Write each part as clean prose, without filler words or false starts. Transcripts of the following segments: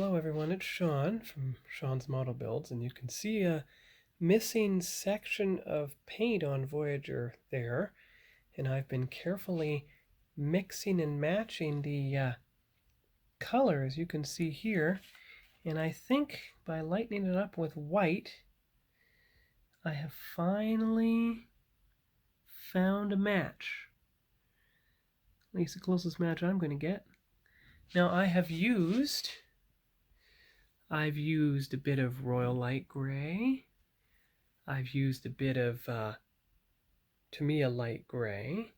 Hello everyone, it's Sean from Sean's Model Builds, and you can see a missing section of paint on Voyager there, and I've been carefully mixing and matching the color, as you can see here, and I think by lightening it up with white I have finally found a match, at least the closest match I'm going to get. Now I've used a bit of Royal Light Gray. I've used a bit of Tamiya Light Gray.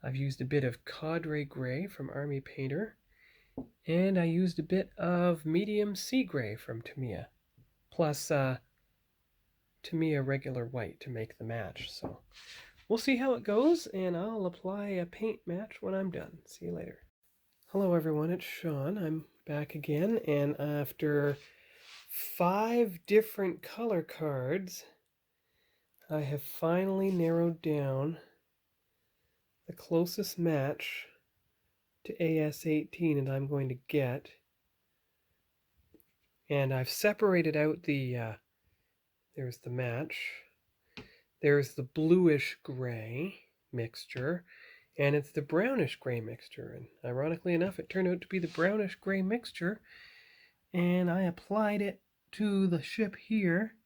I've used a bit of Cadre Gray from Army Painter. And I used a bit of Medium Sea Gray from Tamiya. Plus Tamiya Regular White to make the match. So we'll see how it goes, and I'll apply a paint match when I'm done. See you later. Hello everyone, it's Sean. I'm back again, and after 5 different color cards, I have finally narrowed down the closest match to AS18 that I'm going to get. And I've separated out there's the match. There's the bluish gray mixture, and it's the brownish gray mixture. And ironically enough, it turned out to be the brownish gray mixture, and I applied it to the ship here.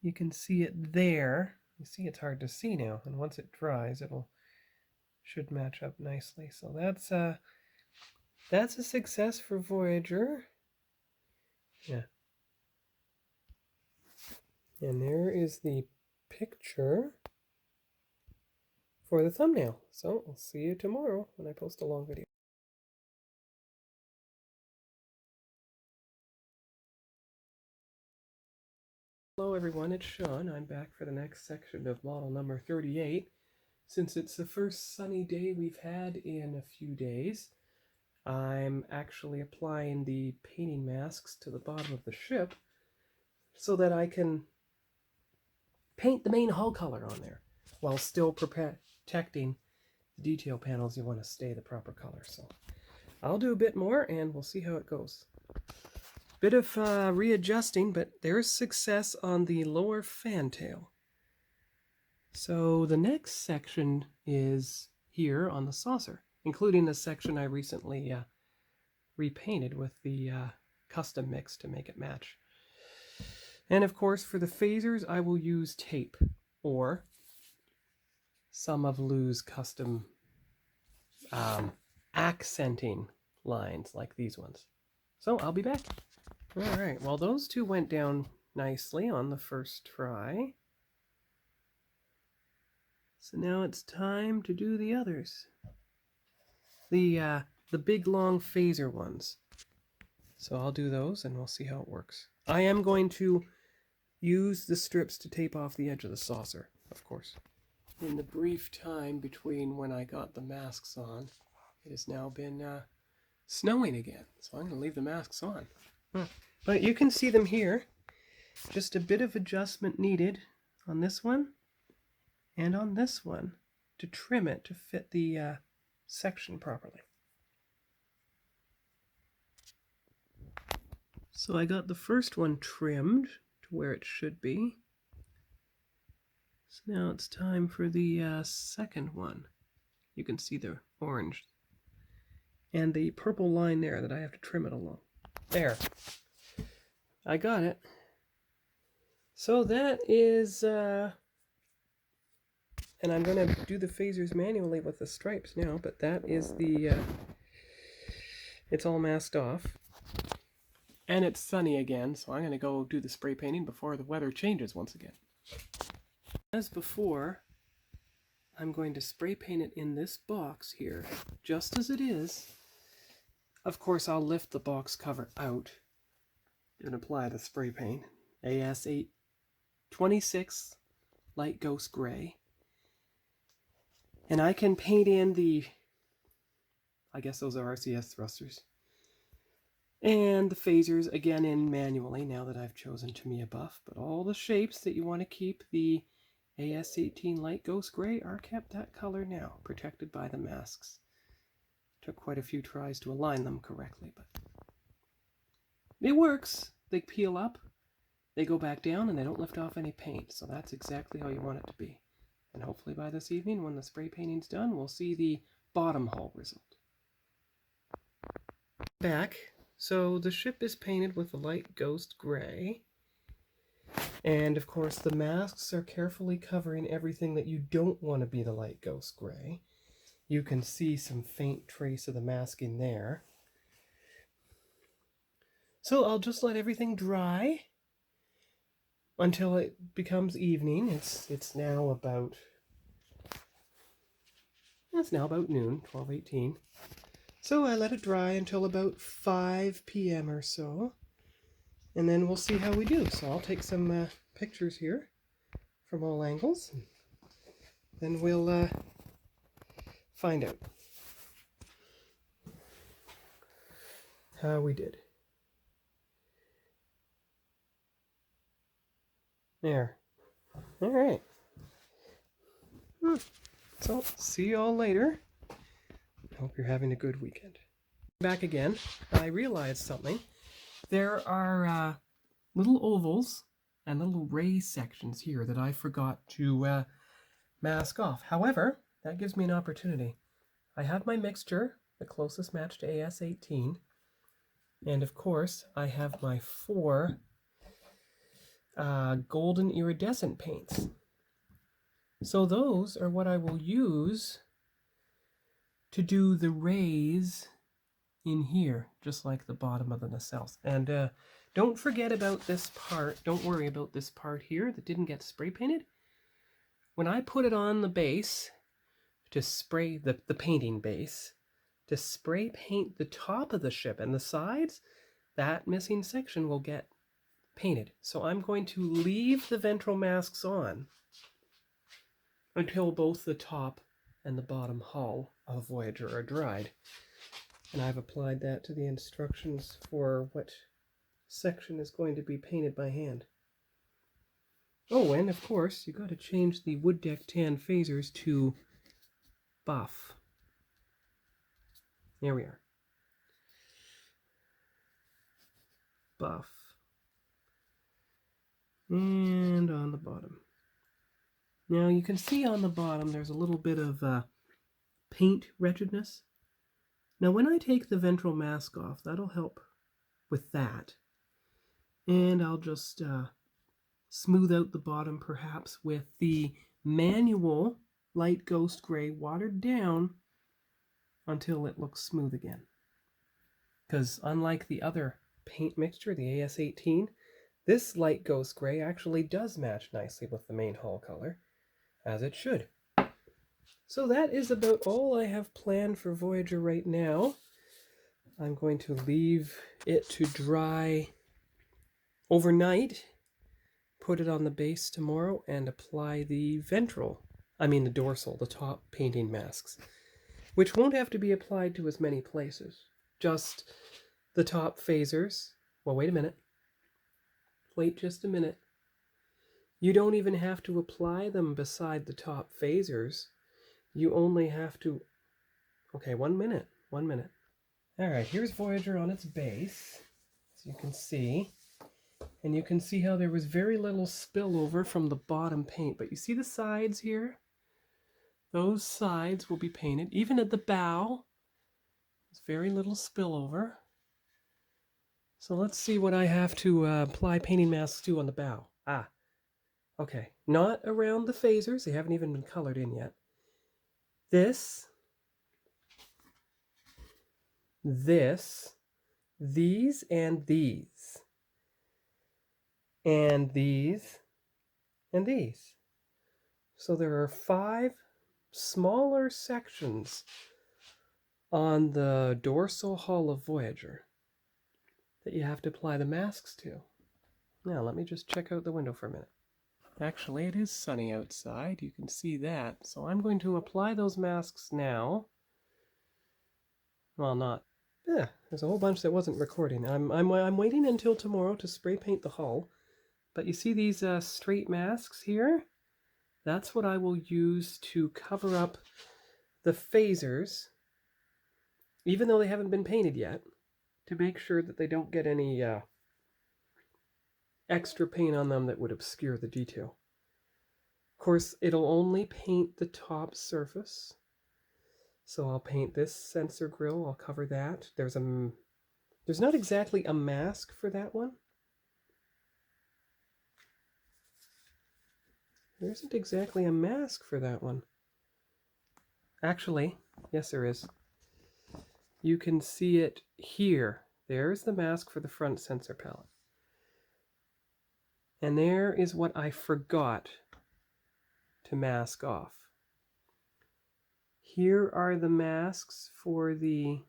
You can see it there. You see it's hard to see now, and once it dries, should match up nicely. So that's a success for Voyager. Yeah. And there is the picture for the thumbnail. So I'll see you tomorrow when I post a long video. Hello everyone, it's Sean. I'm back for the next section of model number 38. Since it's the first sunny day we've had in a few days, I'm actually applying the painting masks to the bottom of the ship so that I can paint the main hull color on there while still protecting the detail panels. You want to stay the proper color. So I'll do a bit more and we'll see how it goes. Bit of readjusting, but there's success on the lower fantail. So the next section is here on the saucer, including the section I recently repainted with the custom mix to make it match. And of course, for the phasers, I will use tape or some of Lou's custom accenting lines like these ones. So I'll be back. All right, well, those two went down nicely on the first try. So now it's time to do the others. The big long phaser ones. So I'll do those and we'll see how it works. I am going to use the strips to tape off the edge of the saucer, of course. In the brief time between when I got the masks on, it has now been snowing again. So I'm going to leave the masks on. But you can see them here. Just a bit of adjustment needed on this one and on this one to trim it to fit the section properly. So I got the first one trimmed to where it should be. So now it's time for the second one. You can see the orange and the purple line there that I have to trim it along. There. I got it. So that is, and I'm going to do the phasers manually with the stripes now, but that is it's all masked off. And it's sunny again, so I'm going to go do the spray painting before the weather changes once again. As before, I'm going to spray paint it in this box here, just as it is. Of course, I'll lift the box cover out and apply the spray paint. AS826 Light Ghost Gray. And I can paint in I guess those are RCS thrusters. And the phasers, again, in manually, now that I've chosen Tamiya Buff. But all the shapes that you want to keep the AS18 Light Ghost Gray are kept that color now, protected by the masks. Took quite a few tries to align them correctly, but It works. They peel up, they go back down, and they don't lift off any paint. So that's exactly how you want it to be. And hopefully by this evening, when the spray painting's done, we'll see the bottom hull result. Back. So the ship is painted with a light ghost gray. And of course the masks are carefully covering everything that you don't want to be the light ghost gray. You can see some faint trace of the masking there. So I'll just let everything dry until it becomes evening. It's now about noon, 12:18. So I let it dry until about 5 p.m. or so, and then we'll see how we do. So I'll take some pictures here from all angles, and then we'll find out how we did. There. All right. So see you all later. Hope you're having a good weekend. Back again. I realized something. There are little ovals and little ray sections here that I forgot to mask off. However, that gives me an opportunity. I have my mixture, the closest match to AS18, and of course I have my 4 golden iridescent paints. So those are what I will use to do the rays in here, just like the bottom of the nacelles. And don't forget about this part. Don't worry about this part here that didn't get spray painted. When I put it on the base to spray the painting base, to spray paint the top of the ship and the sides, that missing section will get painted. So I'm going to leave the ventral masks on until both the top and the bottom hull of Voyager are dried. And I've applied that to the instructions for what section is going to be painted by hand. Oh, and of course, you've got to change the wood deck tan phasers to buff. There we are. Buff. And on the bottom. Now you can see on the bottom there's a little bit of paint wretchedness. Now when I take the ventral mask off, that'll help with that. And I'll just smooth out the bottom perhaps with the manual light ghost gray watered down until it looks smooth again. Because unlike the other paint mixture, the AS18, this light ghost gray actually does match nicely with the main hull color, as it should. So that is about all I have planned for Voyager right now. I'm going to leave it to dry overnight, put it on the base tomorrow, and apply the dorsal, the top painting masks, which won't have to be applied to as many places. Just the top phasers. Well, wait a minute. Wait just a minute. You don't even have to apply them beside the top phasers. You only have to... Okay, 1 minute. 1 minute. Alright, here's Voyager on its base, as you can see. And you can see how there was very little spillover from the bottom paint. But you see the sides here? Those sides will be painted. Even at the bow, there's very little spillover. So let's see what I have to apply painting masks to on the bow. Okay. Not around the phasers. They haven't even been colored in yet. These, and these. And these, and these. So there are 5 smaller sections on the dorsal hull of Voyager that you have to apply the masks to. Now, let me just check out the window for a minute. Actually, it is sunny outside. You can see that. So I'm going to apply those masks now. Well, not. Yeah, there's a whole bunch that wasn't recording. I'm waiting until tomorrow to spray paint the hull. But you see these straight masks here? That's what I will use to cover up the phasers, even though they haven't been painted yet, to make sure that they don't get any extra paint on them that would obscure the detail. Of course, it'll only paint the top surface. So I'll paint this sensor grill, I'll cover that. There's not exactly a mask for that one. There isn't exactly a mask for that one. Actually, yes there is. You can see it here. There's the mask for the front sensor palette. And there is what I forgot to mask off. Here are the masks for the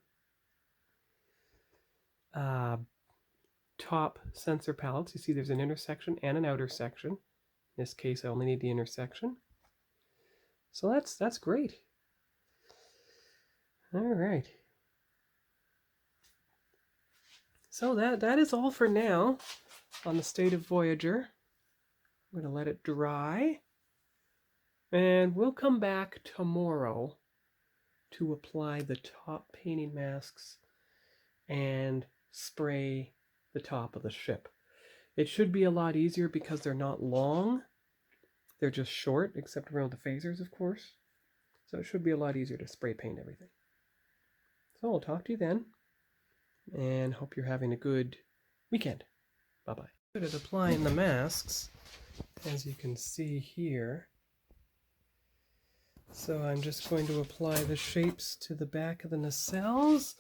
top sensor palettes. You see there's an inner section and an outer section. In this case, I only need the inner section. So that's great. All right. So that is all for now on the state of Voyager. I'm going to let it dry. And we'll come back tomorrow to apply the top painting masks and spray the top of the ship. It should be a lot easier because they're not long. They're just short, except around the phasers, of course. So it should be a lot easier to spray paint everything. So I'll talk to you then, and hope you're having a good weekend. Bye-bye. Good at applying the masks, as you can see here. So I'm just going to apply the shapes to the back of the nacelles,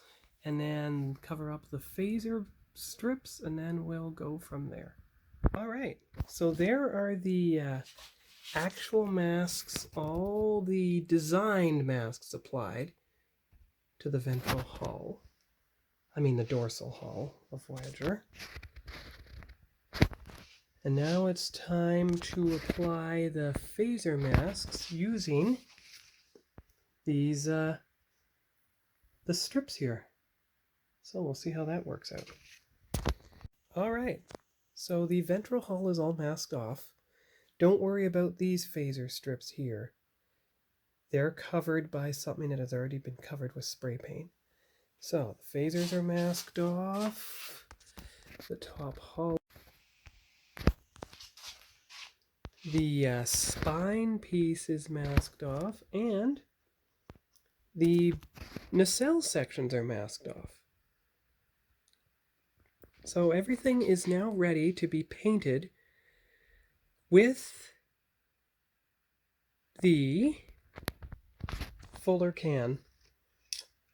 and then cover up the phaser strips, and then we'll go from there. All right, so there are the actual masks, all the designed masks applied to the ventral hull. I mean the dorsal hull of Voyager. And now it's time to apply the phaser masks using these the strips here. So we'll see how that works out. All right, so the ventral hull is all masked off. Don't worry about these phaser strips here. They're covered by something that has already been covered with spray paint. So the phasers are masked off. The top hull. The spine piece is masked off, and the nacelle sections are masked off. So everything is now ready to be painted with the fuller can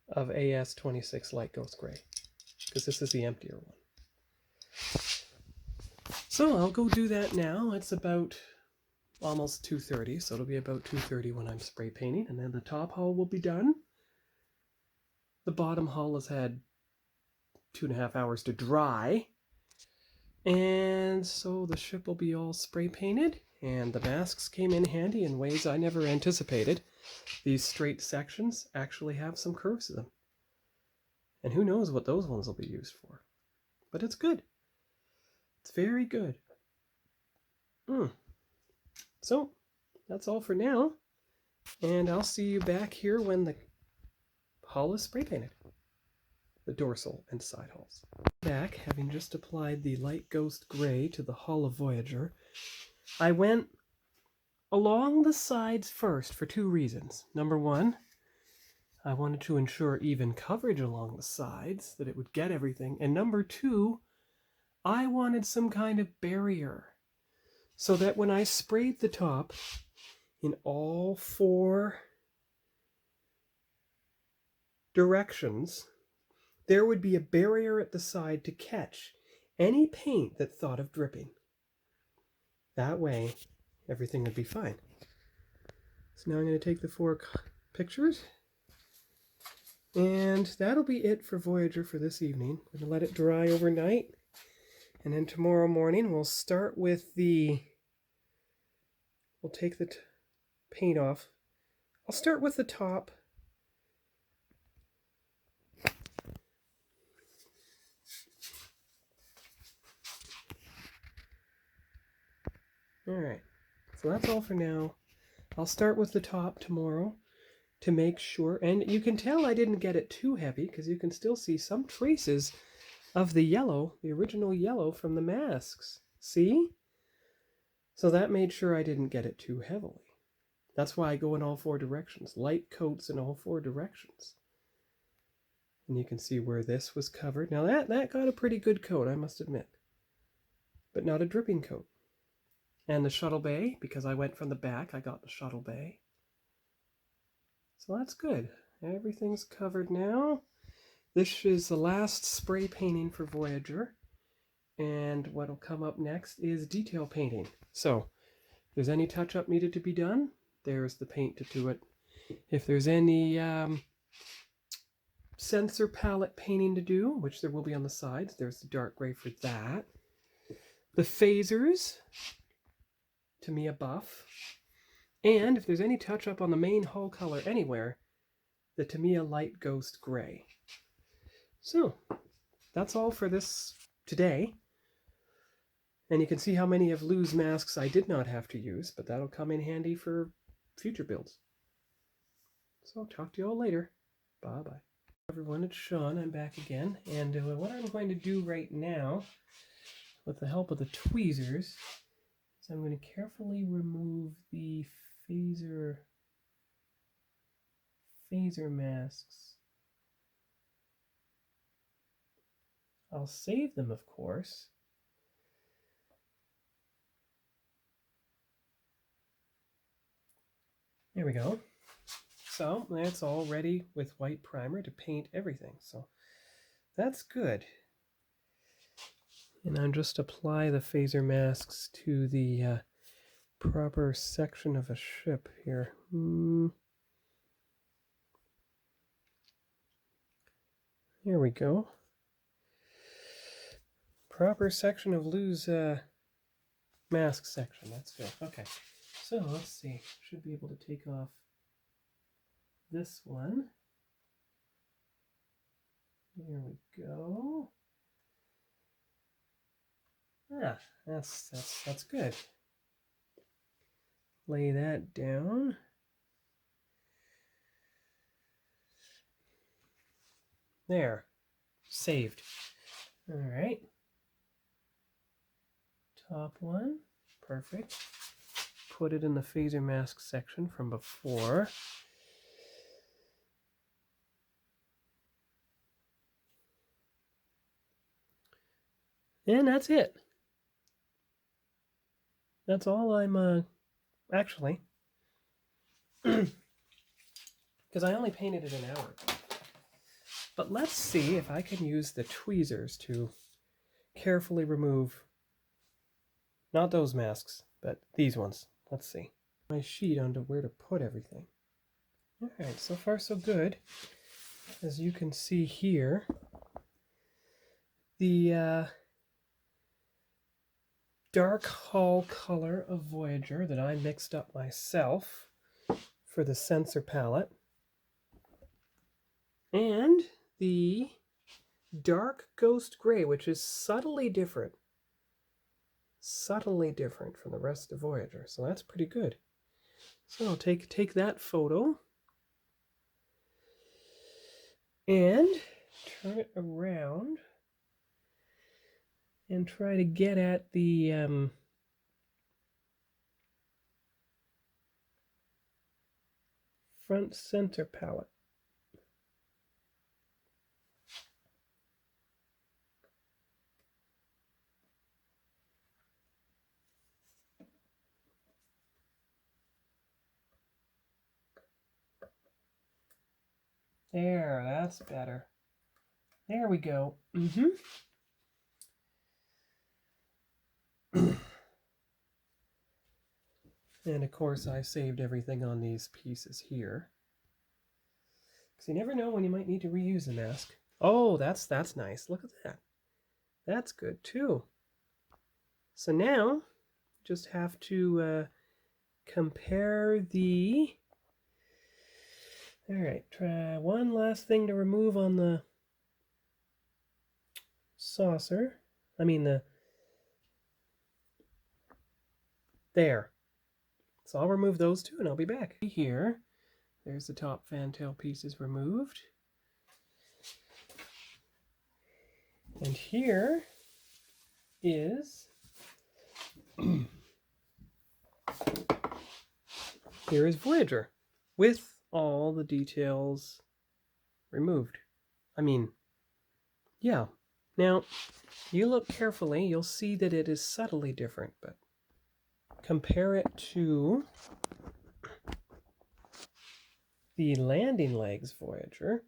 of AS26 Light Ghost Gray, because this is the emptier one. So I'll go do that now. It's about almost 2:30, so it'll be about 2:30 when I'm spray painting, and then the top hull will be done. The bottom hull has had 2.5 hours to dry, and so the ship will be all spray painted, and the masks came in handy in ways I never anticipated. These straight sections actually have some curves to them, and who knows what those ones will be used for, but it's good. It's very good. So that's all for now, and I'll see you back here when the hull is spray painted. The dorsal and side hulls. Back, having just applied the Light Ghost Gray to the hull of Voyager, I went along the sides first for two reasons. Number one, I wanted to ensure even coverage along the sides, that it would get everything. And number two, I wanted some kind of barrier so that when I sprayed the top in all four directions, there would be a barrier at the side to catch any paint that thought of dripping. That way, everything would be fine. So now I'm going to take the four pictures, and that'll be it for Voyager for this evening. I'm going to let it dry overnight, and then tomorrow morning we'll start with we'll take the paint off. I'll start with the top. Alright, so that's all for now. I'll start with the top tomorrow to make sure, and you can tell I didn't get it too heavy because you can still see some traces of the yellow, the original yellow from the masks. See? So that made sure I didn't get it too heavily. That's why I go in all four directions. Light coats in all four directions. And you can see where this was covered. Now that got a pretty good coat, I must admit. But not a dripping coat. And the shuttle bay, because I went from the back, I got the shuttle bay. So that's good. Everything's covered now. This is the last spray painting for Voyager. And what will come up next is detail painting. So if there's any touch-up needed to be done, there's the paint to do it. If there's any sensor palette painting to do, which there will be on the sides, there's the dark gray for that. The phasers, Tamiya buff. And if there's any touch-up on the main hull color anywhere, the Tamiya light ghost gray. So that's all for this today. And you can see how many of Lou's masks I did not have to use, but that'll come in handy for future builds. So I'll talk to you all later. Bye-bye. Everyone, it's Sean. I'm back again. And what I'm going to do right now, with the help of the tweezers, is I'm going to carefully remove the phaser masks. I'll save them, of course. There we go. So that's all ready with white primer to paint everything. So that's good. And I'll just apply the phaser masks to the proper section of a ship here. There we go. Proper section of Lou's mask section. That's good. Okay. So let's see. Should be able to take off this one. There we go. Ah, that's good. Lay that down. There. Saved. All right. Top one. Perfect. Put it in the phaser mask section from before. And that's it. That's all I'm, actually, because I only painted it an hour. But let's see if I can use the tweezers to carefully remove, not those masks, but these ones. Let's see. My sheet onto where to put everything. All right, so far so good. As you can see here, the dark hull color of Voyager that I mixed up myself for the sensor palette, and the dark ghost gray, which is subtly different from the rest of Voyager. So that's pretty good. So I'll take that photo and turn it around and try to get at the front center palette. There, that's better. There we go. And of course I saved everything on these pieces here, because you never know when you might need to reuse a mask. Oh, that's nice. Look at that. That's good too. So now just have to compare the... All right, try one last thing to remove on the saucer. I mean there. So I'll remove those two and I'll be back. Here, there's the top fantail pieces removed. And here is Here is Voyager with all the details removed. I mean, yeah. Now, you look carefully, you'll see that it is subtly different, but compare it to the landing legs Voyager,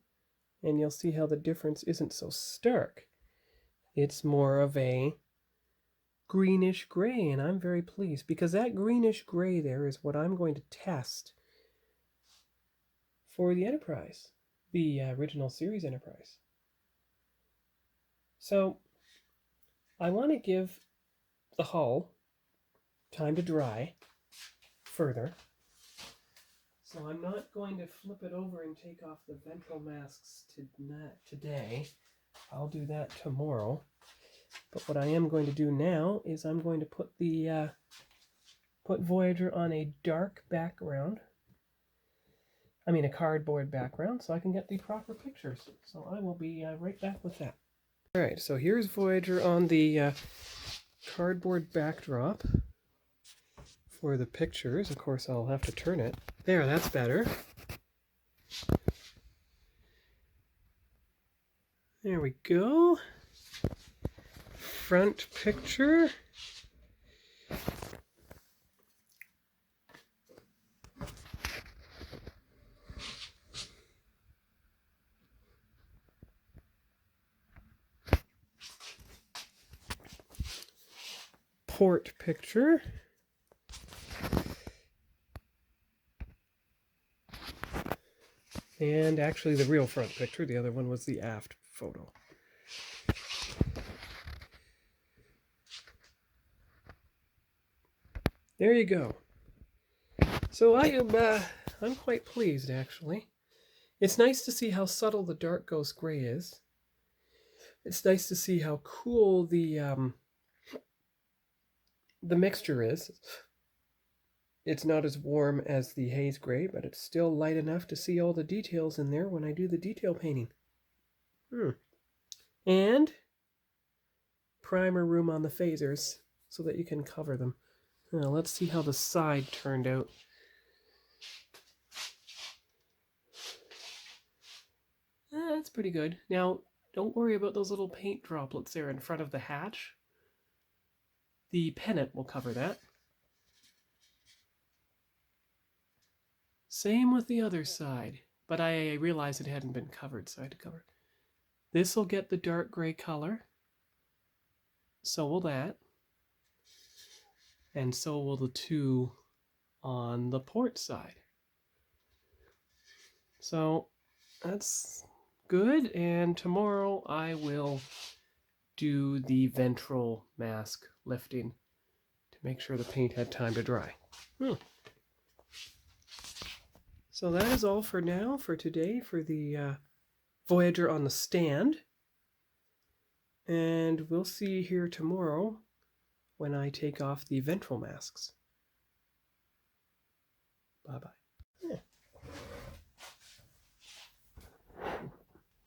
and you'll see how the difference isn't so stark. It's more of a greenish gray, and I'm very pleased because that greenish gray there is what I'm going to test for the Enterprise, the original series Enterprise. So I want to give the hull time to dry further. So I'm not going to flip it over and take off the ventral masks today. I'll do that tomorrow. But what I am going to do now is I'm going to put the put Voyager on a dark background. I mean a cardboard background, so I can get the proper pictures. So I will be right back with that. All right, so here's Voyager on the cardboard backdrop for the pictures. Of course, I'll have to turn it. There, that's better. There we go. Front picture. Port picture. And actually the real front picture. The other one was the aft photo. There you go. So I'm quite pleased, actually. It's nice to see how subtle the dark ghost gray is. It's nice to see how cool the mixture is. It's not as warm as the haze gray, but it's still light enough to see all the details in there when I do the detail painting. And primer room on the phasers so that you can cover them. Now let's see how the side turned out. That's pretty good. Now, don't worry about those little paint droplets there in front of the hatch. The pennant will cover that. Same with the other side, but I realized it hadn't been covered, so I had to cover it. This will get the dark gray color. So will that. And so will the two on the port side. So that's good. And tomorrow I will do the ventral mask lifting to make sure the paint had time to dry. So that is all for now, for today, for the Voyager on the stand. And we'll see you here tomorrow when I take off the ventral masks. Bye-bye. Yeah.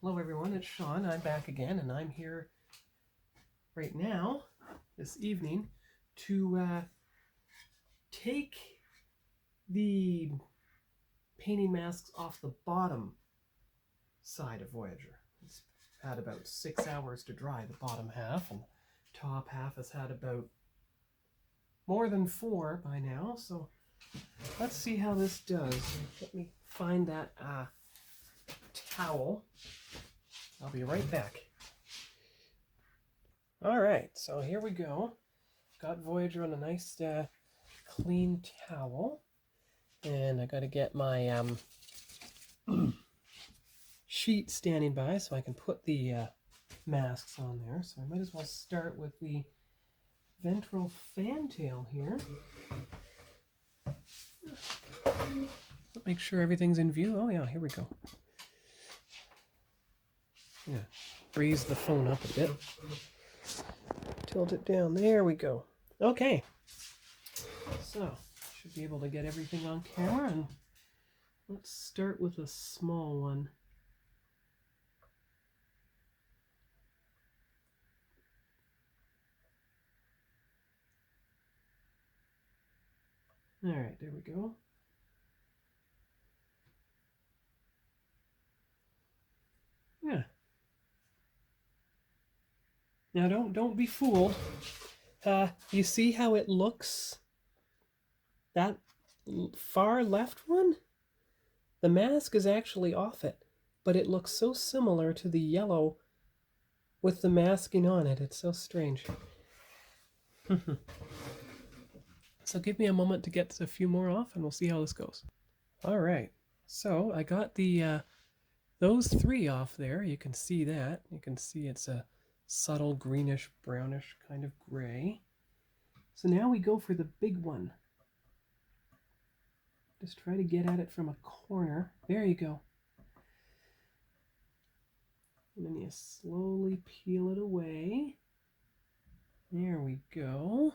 Hello everyone, it's Sean. I'm back again, and I'm here right now, this evening, to take the painting masks off the bottom side of Voyager. It's had about 6 hours to dry, the bottom half, and top half has had about more than 4 by now, so let's see how this does. Let me find that towel. I'll be right back. Alright, so here we go. Got Voyager on a nice clean towel, and I gotta get my sheet standing by so I can put the masks on there. So I might as well start with the ventral fantail here. Make sure everything's in view. Oh yeah, here we go. Yeah, raise the phone up a bit. Tilt it down. There we go. Okay. So, should be able to get everything on camera, and let's start with a small one. All right, there we go. Yeah. Now don't be fooled. You see how it looks? That far left one? The mask is actually off it, but it looks so similar to the yellow with the masking on it. It's so strange. So give me a moment to get a few more off and we'll see how this goes. All right, so I got the those three off there. You can see that. You can see it's a subtle greenish brownish kind of gray. So now we go for the big one. Just try to get at it from a corner. There you go. And then you slowly peel it away. There we go.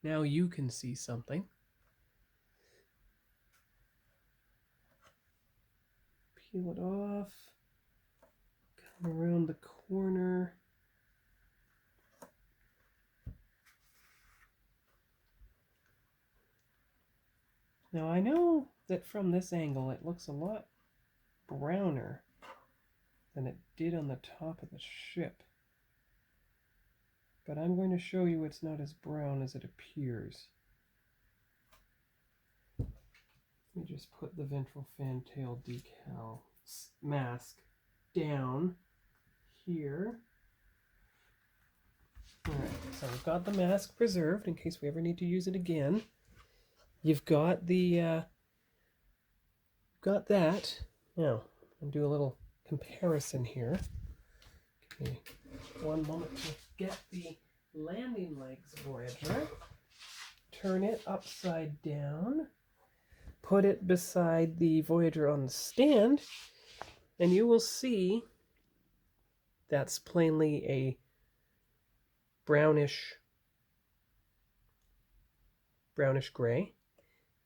Now you can see something. Peel it off. Come around the corner. Now I know that from this angle it looks a lot browner than it did on the top of the ship. But I'm going to show you it's not as brown as it appears. Let me just put the ventral fantail decal mask down here. Alright, so we've got the mask preserved in case we ever need to use it again. You've got the got that. Now, I'll do a little comparison here. Give me one moment to get the landing legs Voyager. Turn it upside down. Put it beside the Voyager on the stand, and you will see that's plainly a brownish gray.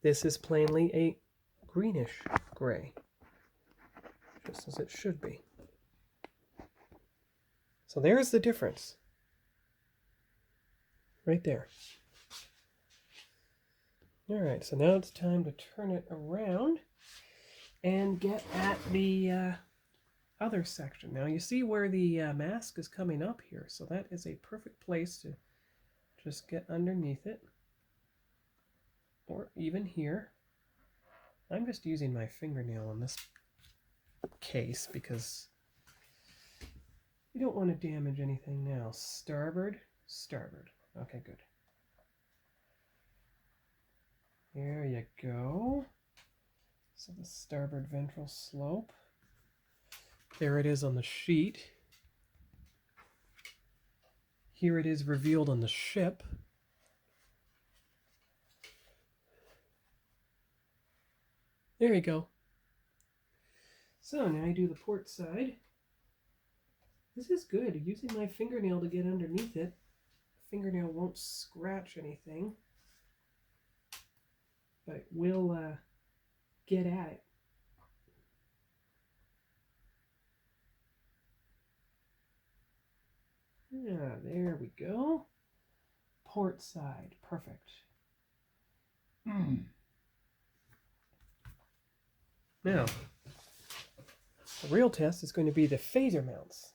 This is plainly a greenish gray, just as it should be. So there's the difference. Right there. Alright, so now it's time to turn it around and get at the other section. Now you see where the mask is coming up here, so that is a perfect place to just get underneath it, or even here. I'm just using my fingernail on this case because you don't want to damage anything now. Starboard, starboard. Okay, good. There you go. So the starboard ventral slope. There it is on the sheet. Here it is revealed on the ship. There you go. So now I do the port side. This is good. Using my fingernail to get underneath it. The fingernail won't scratch anything, but it will get at it. Yeah, there we go. Port side, perfect. Now, the real test is going to be the phaser mounts.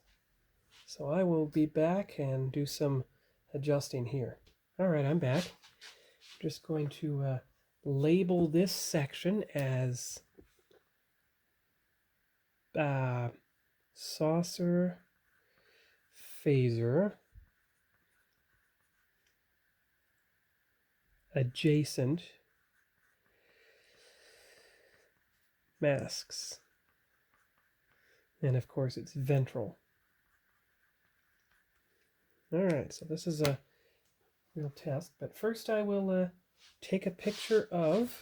So I will be back and do some adjusting here. All right, I'm back. I'm just going to label this section as saucer phaser adjacent masks. And of course it's ventral. Alright, so this is a real test, but first I will take a picture of...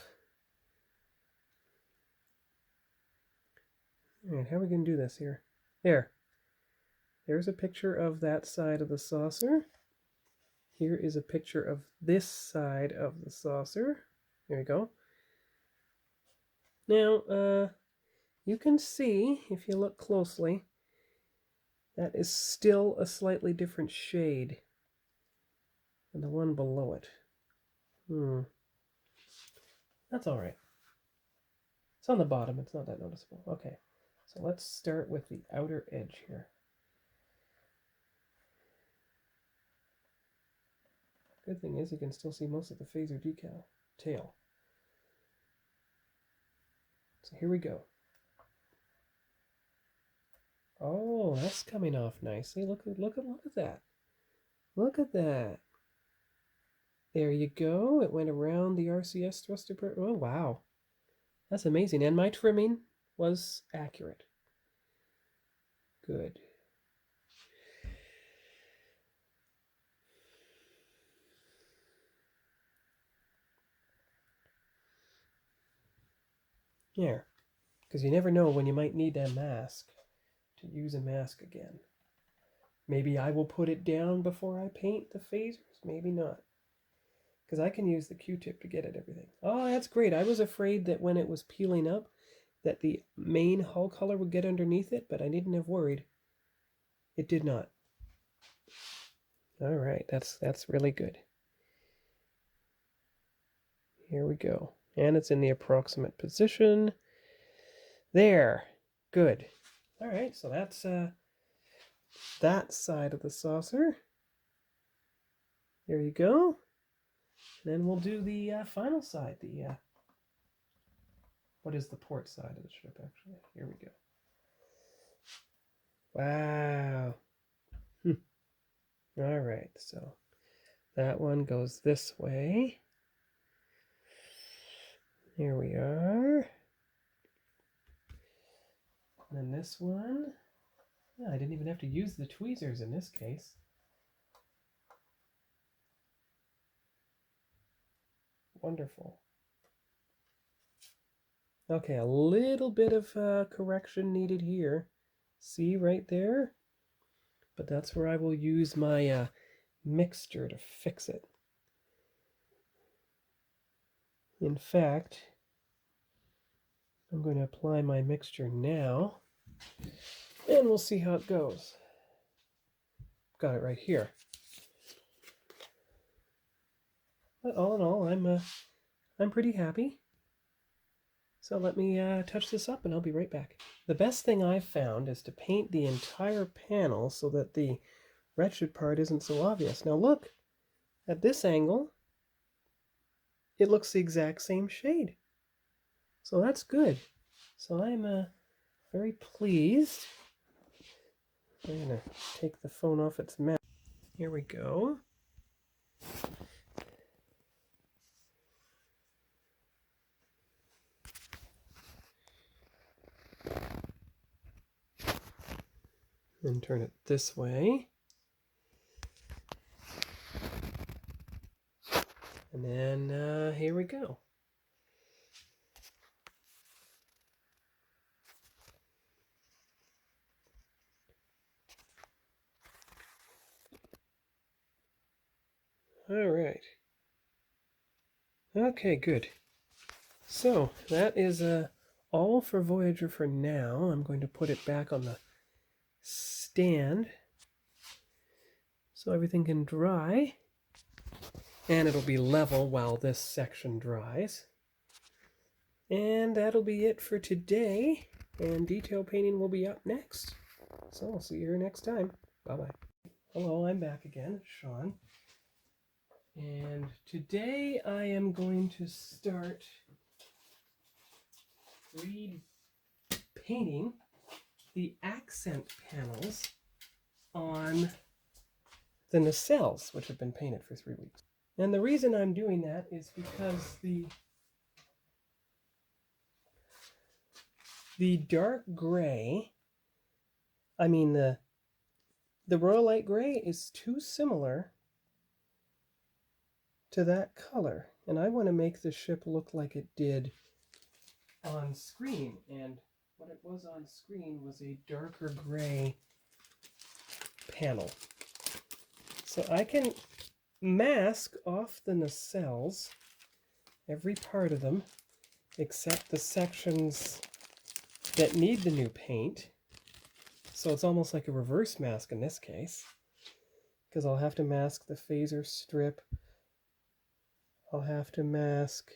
Alright, how are we going to do this here? There's a picture of that side of the saucer. Here is a picture of this side of the saucer. There you go. Now, you can see, if you look closely, that is still a slightly different shade than the one below it. That's all right. It's on the bottom. It's not that noticeable. Okay, so let's start with the outer edge here. Good thing is you can still see most of the phaser decal tail. So here we go. Oh, that's coming off nicely. Look at that. Look at that. There you go. It went around the RCS thruster. Oh, wow. That's amazing. And my trimming was accurate. Good. There. Because you never know when you might need a mask to use a mask again. Maybe I will put it down before I paint the phasers. Maybe not. Because I can use the Q-tip to get at everything. Oh, that's great. I was afraid that when it was peeling up that the main hull color would get underneath it, but I needn't have worried. It did not. All right, that's really good. Here we go. And it's in the approximate position. There. Good. All right, so that's that side of the saucer. There you go. Then we'll do the final side. What is the port side of the ship, actually? Here we go. Wow. All right, so that one goes this way. Here we are. And then this one. Yeah, I didn't even have to use the tweezers in this case. Wonderful. Okay, a little bit of correction needed here. See right there? But that's where I will use my mixture to fix it. In fact, I'm going to apply my mixture now, and we'll see how it goes. Got it right here. But all in all, I'm pretty happy. So let me touch this up and I'll be right back. The best thing I've found is to paint the entire panel so that the wretched part isn't so obvious. Now look, at this angle, it looks the exact same shade. So that's good. So I'm very pleased. I'm going to take the phone off its mount. Here we go. And turn it this way. And then here we go. All right. Okay, good. So that is all for Voyager for now. I'm going to put it back on the stand so everything can dry, and it'll be level while this section dries. And that'll be it for today, and detail painting will be up next. So I'll see you here next time. Bye-bye. Hello, I'm back again, Sean. And today I am going to start repainting the accent panels on the nacelles, which have been painted for 3 weeks. And the reason I'm doing that is because the dark gray, I mean the royal light gray is too similar to that color, and I want to make the ship look like it did on screen, and what it was on screen was a darker gray panel. So I can mask off the nacelles, every part of them, except the sections that need the new paint. So it's almost like a reverse mask in this case, because I'll have to mask the phaser strip I'll have to mask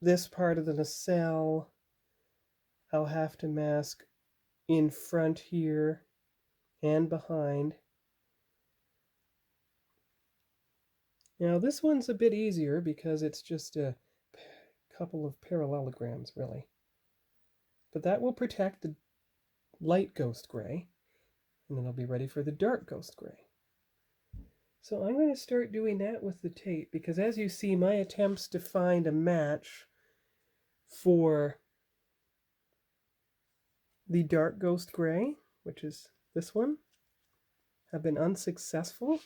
this part of the nacelle. I'll have to mask in front here and behind. Now this one's a bit easier because it's just a couple of parallelograms, really. But that will protect the light ghost gray, and then I'll be ready for the dark ghost gray. So I'm going to start doing that with the tape, because as you see, my attempts to find a match for the dark ghost gray, which is this one, have been unsuccessful.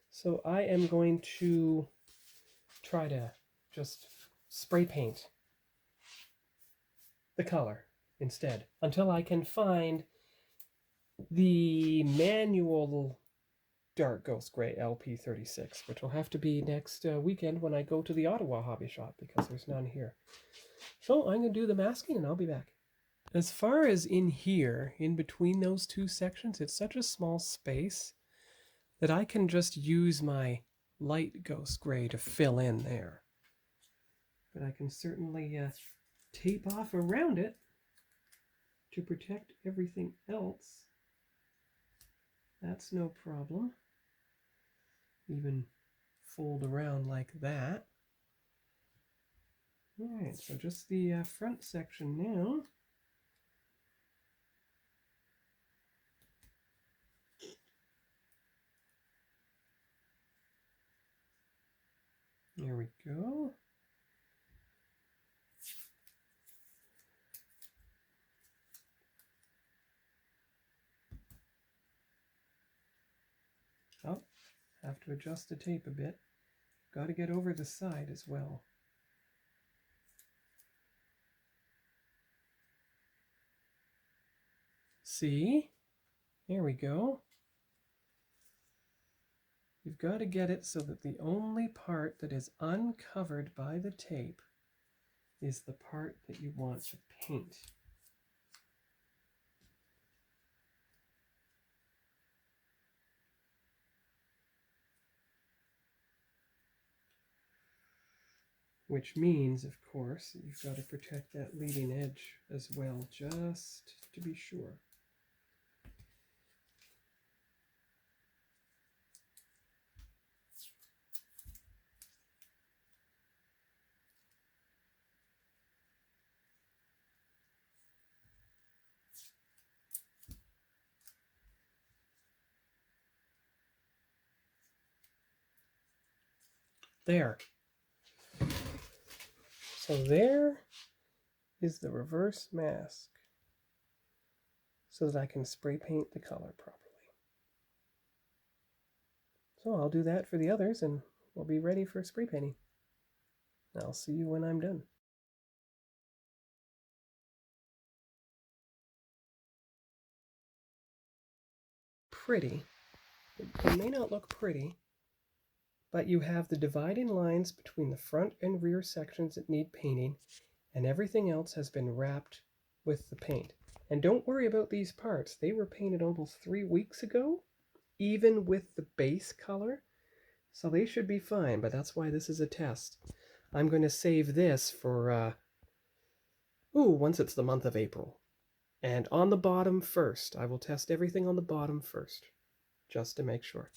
So I am going to try to just spray paint the color instead until I can find the manual dark ghost gray LP36, which will have to be next weekend when I go to the Ottawa hobby shop, because there's none here. So I'm going to do the masking and I'll be back. As far as in here, in between those two sections, it's such a small space that I can just use my light ghost gray to fill in there. But I can certainly tape off around it to protect everything else. That's no problem. Even fold around like that. Alright, so just the front section now. There we go. Oh, have to adjust the tape a bit. Got to get over the side as well. See? There we go. You've got to get it so that the only part that is uncovered by the tape is the part that you want to paint. Which means, of course, you've got to protect that leading edge as well, just to be sure. There. So there is the reverse mask, so that I can spray paint the color properly. So I'll do that for the others and we'll be ready for spray painting. I'll see you when I'm done. Pretty. It may not look pretty, but you have the dividing lines between the front and rear sections that need painting, and everything else has been wrapped with the paint. And don't worry about these parts. They were painted almost 3 weeks ago, even with the base color. So they should be fine, but that's why this is a test. I'm going to save this for, once it's the month of April. And on the bottom first. I will test everything on the bottom first, just to make sure.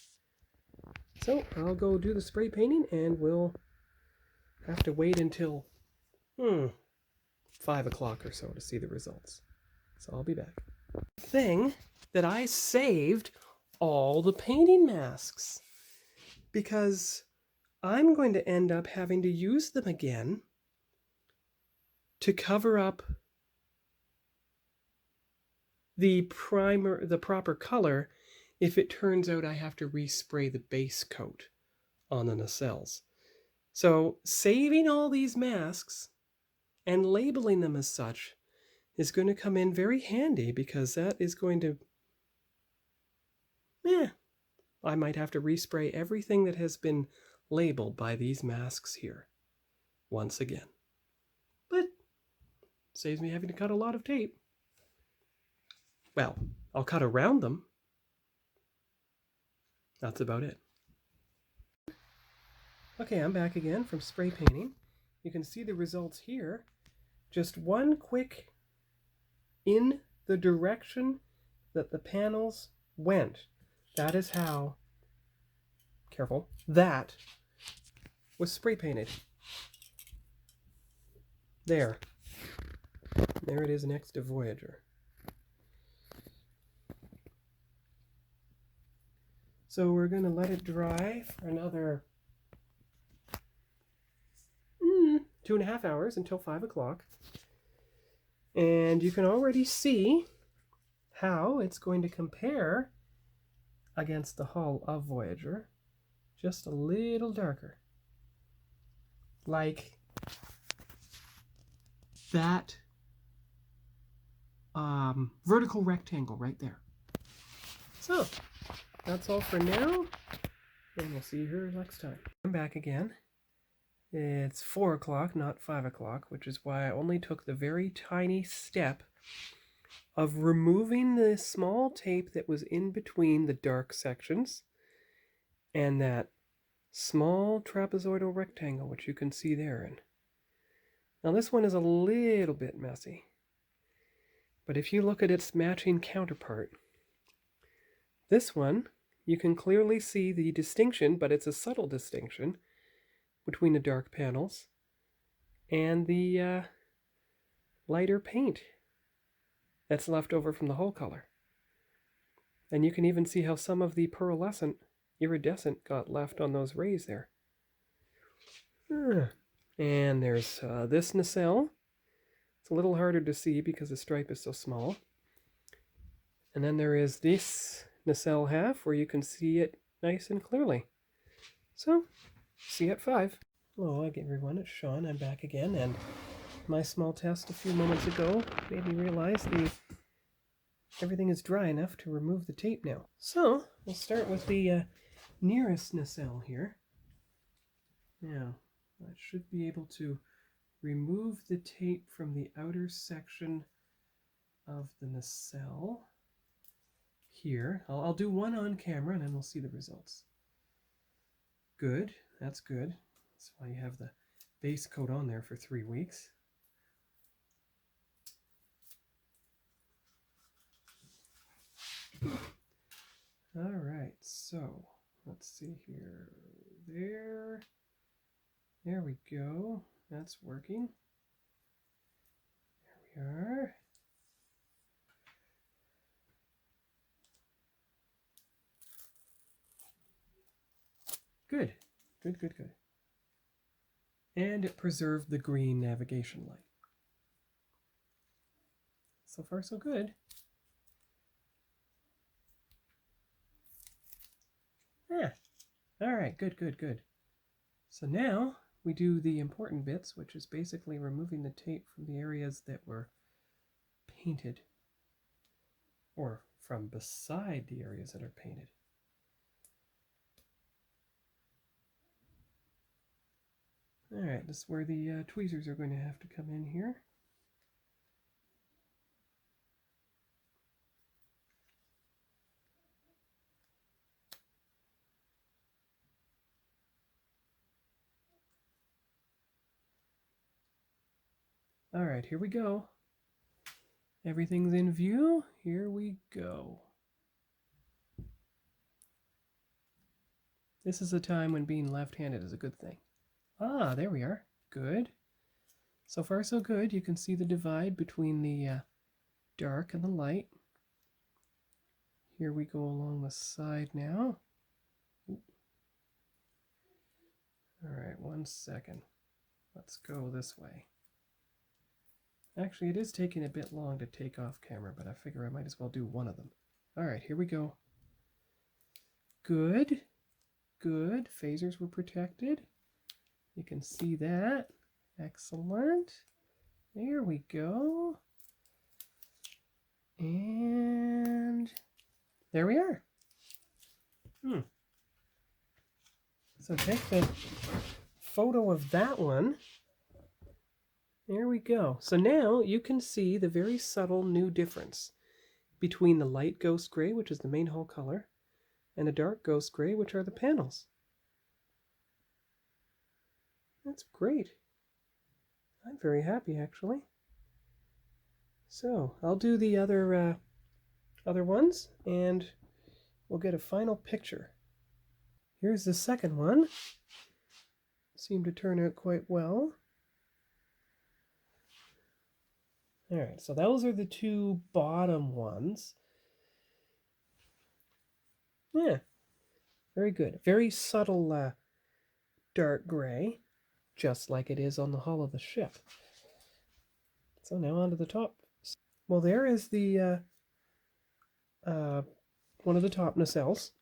So I'll go do the spray painting, and we'll have to wait until 5 o'clock or so to see the results. So I'll be back. Thing that I saved all the painting masks, because I'm going to end up having to use them again to cover up the proper color if it turns out I have to respray the base coat on the nacelles. So saving all these masks and labeling them as such is going to come in very handy, because that is going to, I might have to respray everything that has been labeled by these masks here once again. But saves me having to cut a lot of tape. Well, I'll cut around them. That's about it. Okay, I'm back again from spray painting. You can see the results here. Just one quick in the direction that the panels went. That is how, careful, that was spray painted. There. There it is next to Voyager. So we're going to let it dry for another 2.5 hours until 5 o'clock. And you can already see how it's going to compare against the hull of Voyager. Just a little darker. Like that vertical rectangle right there. So, that's all for now, and we'll see you here next time. I'm back again. It's 4 o'clock, not 5 o'clock, which is why I only took the very tiny step of removing the small tape that was in between the dark sections and that small trapezoidal rectangle, which you can see there. Now this one is a little bit messy, but if you look at its matching counterpart, this one, you can clearly see the distinction, but it's a subtle distinction, between the dark panels and the lighter paint that's left over from the hull color. And you can even see how some of the pearlescent, iridescent got left on those rays there. And there's this nacelle. It's a little harder to see because the stripe is so small. And then there is this nacelle half where you can see it nice and clearly. So, see you at 5. Hello everyone, it's Sean. I'm back again, and my small test a few moments ago made me realize everything is dry enough to remove the tape now. So, we'll start with the nearest nacelle here. Now, I should be able to remove the tape from the outer section of the nacelle here. I'll do one on camera and then we'll see the results. Good, that's good. That's why you have the base coat on there for 3 weeks. All right, so let's see here. There we go. That's working. There we are. Good, good, good, good. And it preserved the green navigation light. So far, so good. Yeah. All right, good, good, good. So now we do the important bits, which is basically removing the tape from the areas that were painted, or from beside the areas that are painted. All right, this is where the tweezers are going to have to come in here. All right, here we go. Everything's in view. Here we go. This is a time when being left-handed is a good thing. Ah, there we are. Good. So far, so good. You can see the divide between the dark and the light. Here we go along the side now. All right, 1 second. Let's go this way. Actually, it is taking a bit long to take off camera, but I figure I might as well do one of them. All right, here we go. Good. Good. Phasers were protected. You can see that. Excellent. There we go. And there we are. So take the photo of that one. There we go. So now you can see the very subtle new difference between the light ghost gray, which is the main hull color, and a dark ghost gray, which are the panels. That's great. I'm very happy, actually. So I'll do the other ones, and we'll get a final picture. Here's the second one. Seemed to turn out quite well. All right, so those are the two bottom ones. Yeah, very good. Very subtle dark gray, just like it is on the hull of the ship. So now onto the top. Well, there is the one of the top nacelles.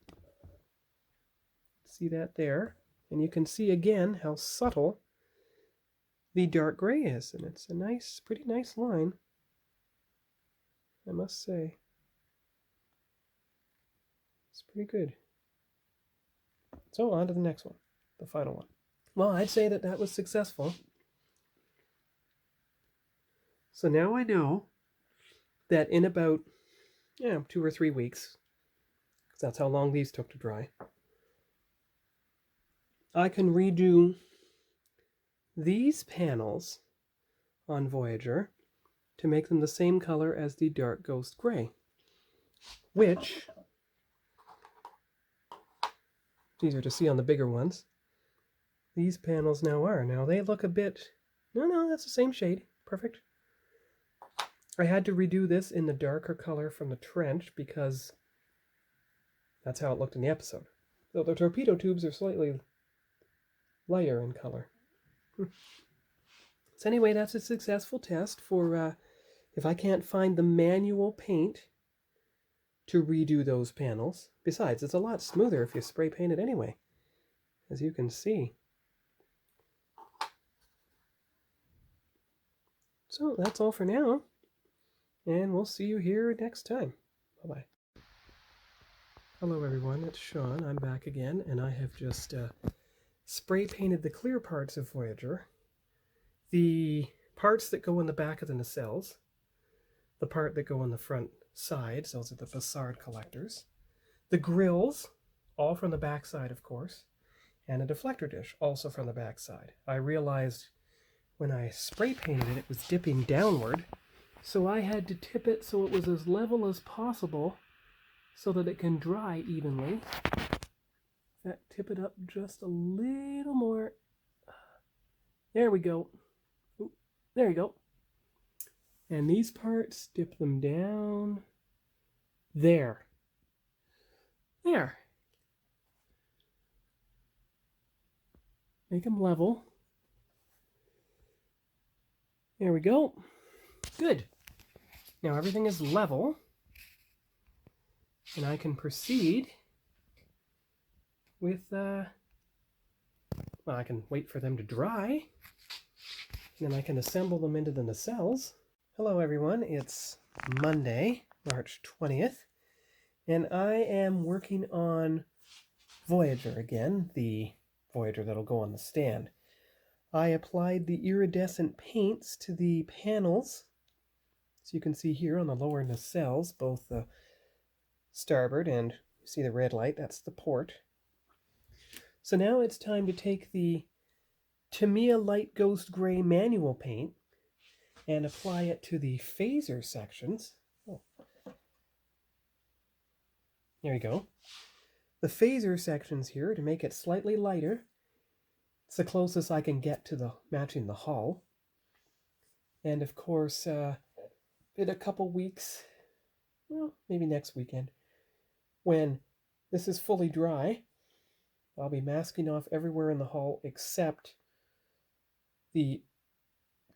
See that there? And you can see again how subtle the dark gray is, and it's a nice, pretty nice line, I must say. It's pretty good. So on to the next one, the final one. Well, I'd say that that was successful. So now I know that in about 2 or 3 weeks, because that's how long these took to dry, I can redo these panels on Voyager to make them the same color as the dark ghost gray, which it's easier to see on the bigger ones. These panels now are. Now they look a bit... No, that's the same shade. Perfect. I had to redo this in the darker color from the trench because that's how it looked in the episode. So the torpedo tubes are slightly lighter in color. So anyway, that's a successful test for if I can't find the manual paint to redo those panels. Besides, it's a lot smoother if you spray paint it anyway, as you can see. So that's all for now, and we'll see you here next time. Bye-bye. Hello everyone, it's Sean. I'm back again, and I have just spray painted the clear parts of Voyager. The parts that go in the back of the nacelles, the part that go on the front sides, those are the facade collectors, the grills, all from the back side of course, and a deflector dish, also from the back side. I realized when I spray painted it, it was dipping downward, so I had to tip it so it was as level as possible so that it can dry evenly. In fact, tip it up just a little more. There we go. Ooh, there you go. And these parts, dip them down. There. There. Make them level. There we go. Good. Now everything is level. And I can proceed with, well, I can wait for them to dry. And then I can assemble them into the nacelles. Hello everyone, it's Monday, March 20th. And I am working on Voyager again, the Voyager that'll go on the stand. I applied the iridescent paints to the panels. So you can see here on the lower nacelles, both the starboard and you see the red light, that's the port. So now it's time to take the Tamiya Light Ghost Gray manual paint and apply it to the phaser sections. Oh. There you go. The phaser sections here, to make it slightly lighter. It's the closest I can get to the matching the hull. And of course, in a couple weeks, well, maybe next weekend, when this is fully dry, I'll be masking off everywhere in the hull except the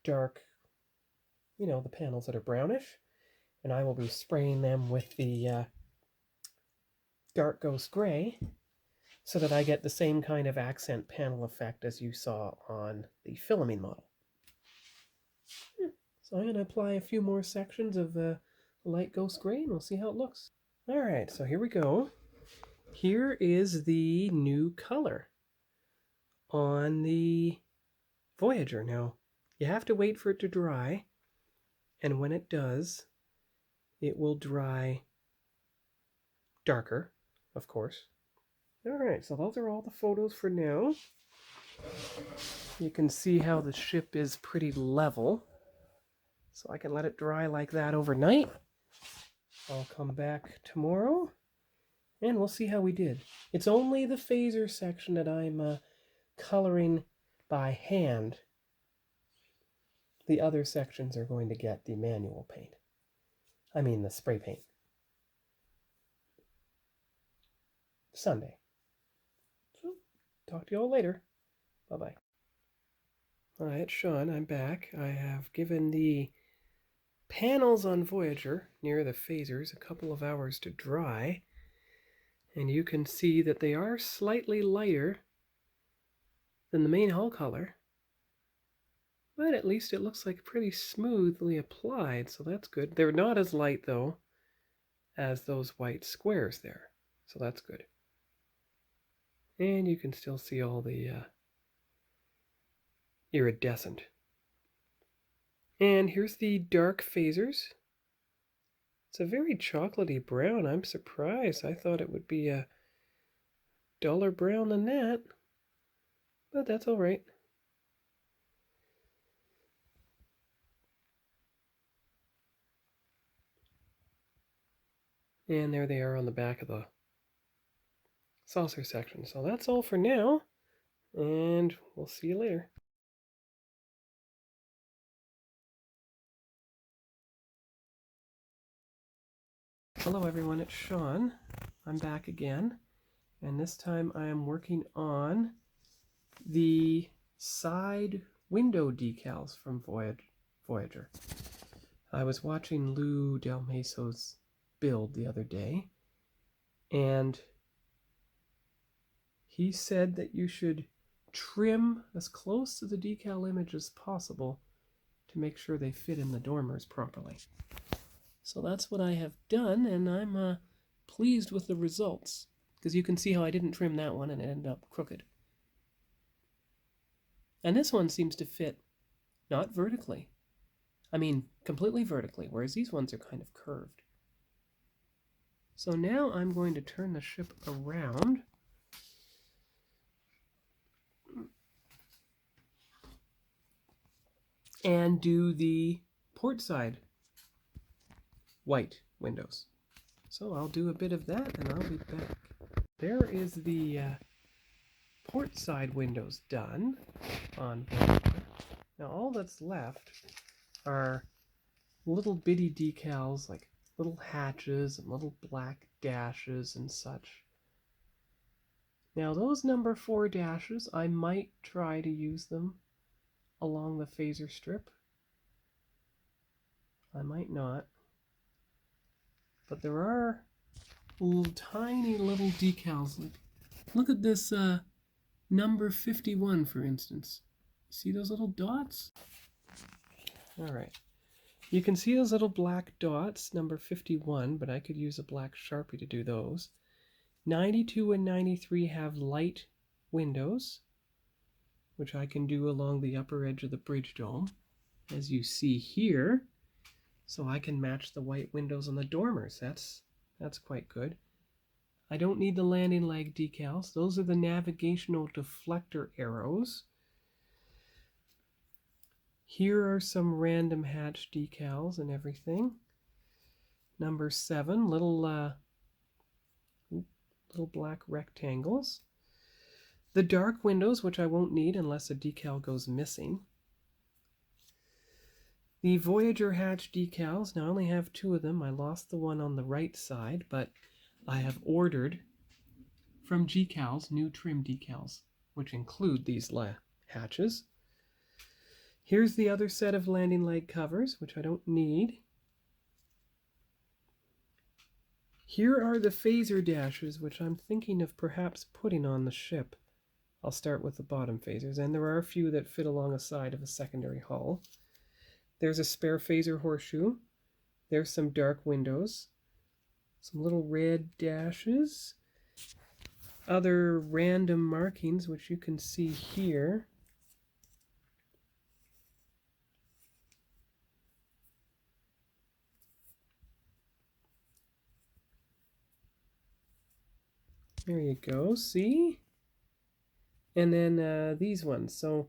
dark, the panels that are brownish, and I will be spraying them with the dark ghost gray so that I get the same kind of accent panel effect as you saw on the filming model. So I'm going to apply a few more sections of the light ghost gray and we'll see how it looks. Alright, so here we go. Here is the new color on the Voyager. Now, you have to wait for it to dry, and when it does, it will dry darker, of course. Alright, so those are all the photos for now. You can see how the ship is pretty level. So I can let it dry like that overnight. I'll come back tomorrow and we'll see how we did. It's only the phaser section that I'm coloring by hand. The other sections are going to get the manual paint. I mean the spray paint. Sunday. So, talk to you all later. Bye-bye. Hi, it's Sean. I'm back. I have given the panels on Voyager near the phasers a couple of hours to dry. And you can see that they are slightly lighter than the main hull color. But at least it looks like pretty smoothly applied, so that's good. They're not as light, though, as those white squares there. So that's good. And you can still see all the iridescent. And here's the dark phasers. It's a very chocolatey brown. I'm surprised. I thought it would be a duller brown than that. But that's all right. And there they are on the back of the saucer section. So that's all for now. And we'll see you later. Hello everyone, it's Sean. I'm back again. And this time I am working on the side window decals from Voyager. I was watching Lou Del Meso's build the other day, and he said that you should trim as close to the decal image as possible to make sure they fit in the dormers properly. So that's what I have done, and I'm pleased with the results, because you can see how I didn't trim that one and it ended up crooked. And this one seems to fit not vertically. I mean, completely vertically, whereas these ones are kind of curved. So now I'm going to turn the ship around. And do the port side white windows. So I'll do a bit of that and I'll be back. There is the port side windows done on Voyager. Now all that's left are little bitty decals like little hatches and little black dashes and such. Now those number 4 dashes, I might try to use them along the phaser strip. I might not. But there are little tiny little decals. Look at this number 51, for instance. See those little dots? All right. You can see those little black dots, number 51, but I could use a black Sharpie to do those. 92 and 93 have light windows, which I can do along the upper edge of the bridge dome, as you see here. So I can match the white windows on the dormers. That's quite good. I don't need the landing leg decals. Those are the navigational deflector arrows. Here are some random hatch decals and everything. Number 7, little black rectangles. The dark windows, which I won't need unless a decal goes missing. The Voyager hatch decals, now I only have 2 of them. I lost the one on the right side, but I have ordered from Gcals new trim decals, which include these hatches. Here's the other set of landing leg covers, which I don't need. Here are the phaser dashes, which I'm thinking of perhaps putting on the ship. I'll start with the bottom phasers, and there are a few that fit along the side of a secondary hull. There's a spare phaser horseshoe. There's some dark windows. Some little red dashes. Other random markings, which you can see here. There you go, see? And then these ones. So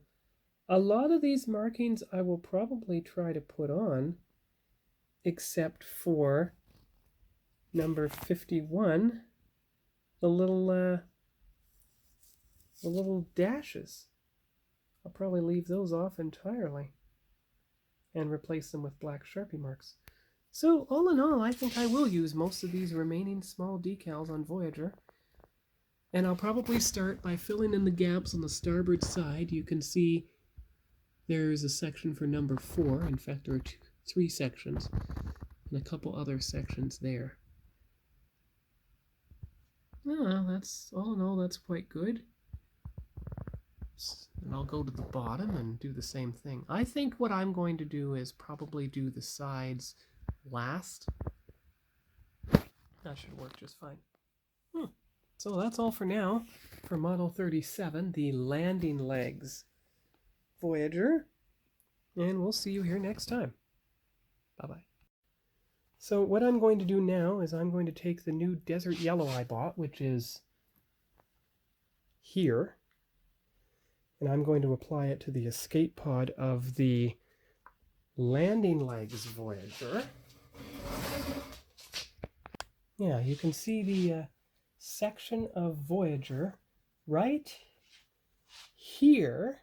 A lot of these markings I will probably try to put on, except for number 51, the little dashes. I'll probably leave those off entirely and replace them with black Sharpie marks. So all in all, I think I will use most of these remaining small decals on Voyager. And I'll probably start by filling in the gaps on the starboard side. You can see there's a section for number 4. In fact, there are 3 sections and a couple other sections there. Oh, that's all in all, that's quite good. And I'll go to the bottom and do the same thing. I think what I'm going to do is probably do the sides last. That should work just fine. So that's all for now for Model 37, the landing legs Voyager. And we'll see you here next time. Bye-bye. So what I'm going to do now is I'm going to take the new desert yellow I bought, which is here, and I'm going to apply it to the escape pod of the landing legs Voyager. Yeah, you can see the section of Voyager right here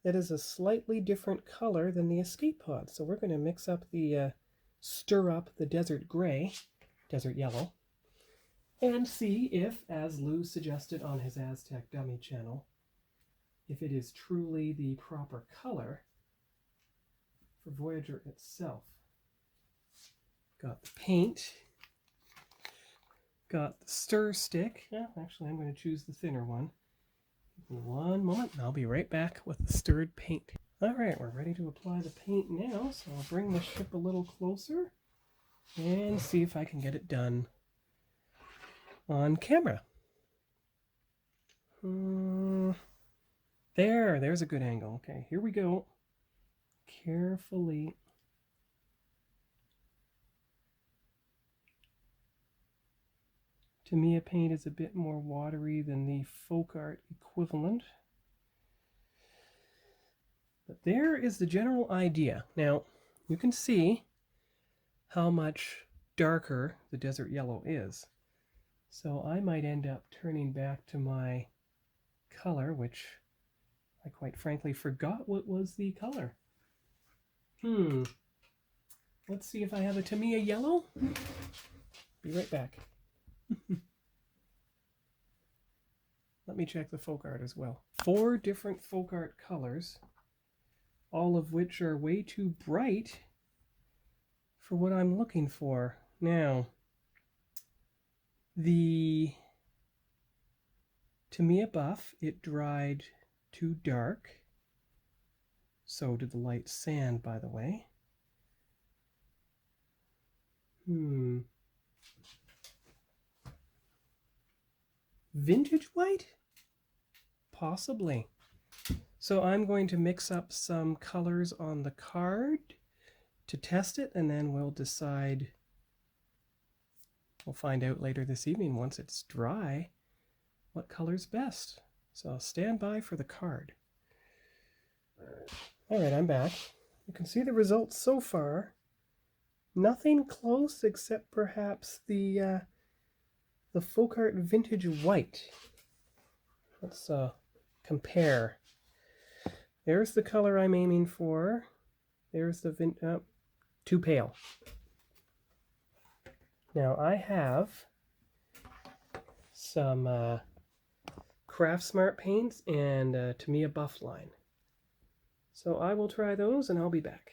that is a slightly different color than the escape pod. So we're going to mix up the stir up the desert gray, desert yellow, and see if, as Lou suggested on his Aztec Dummy channel, if it is truly the proper color for Voyager itself. Got the paint, got the stir stick. Yeah, actually I'm going to choose the thinner one. Give me one moment and I'll be right back with the stirred paint. Alright, we're ready to apply the paint now, so I'll bring the ship a little closer and see if I can get it done on camera. There's a good angle. Okay, here we go. Carefully. Tamiya paint is a bit more watery than the folk art equivalent. But there is the general idea. Now, you can see how much darker the desert yellow is. So I might end up turning back to my color, which I quite frankly forgot what was the color. Let's see if I have a Tamiya yellow. Be right back. Let me check the folk art as well. 4 different folk art colors, all of which are way too bright for what I'm looking for. Now, the Tamiya buff, it dried too dark. So did the light sand, by the way. Vintage white? Possibly. So I'm going to mix up some colors on the card to test it, and then we'll decide. We'll find out later this evening, once it's dry, what color's best. So stand by for the card. Alright, I'm back. You can see the results so far. Nothing close except perhaps the folk art vintage white. Let's compare. There's the color I'm aiming for. There's the too pale. Now I have some Craft Smart paints and Tamiya buff line. So I will try those and I'll be back.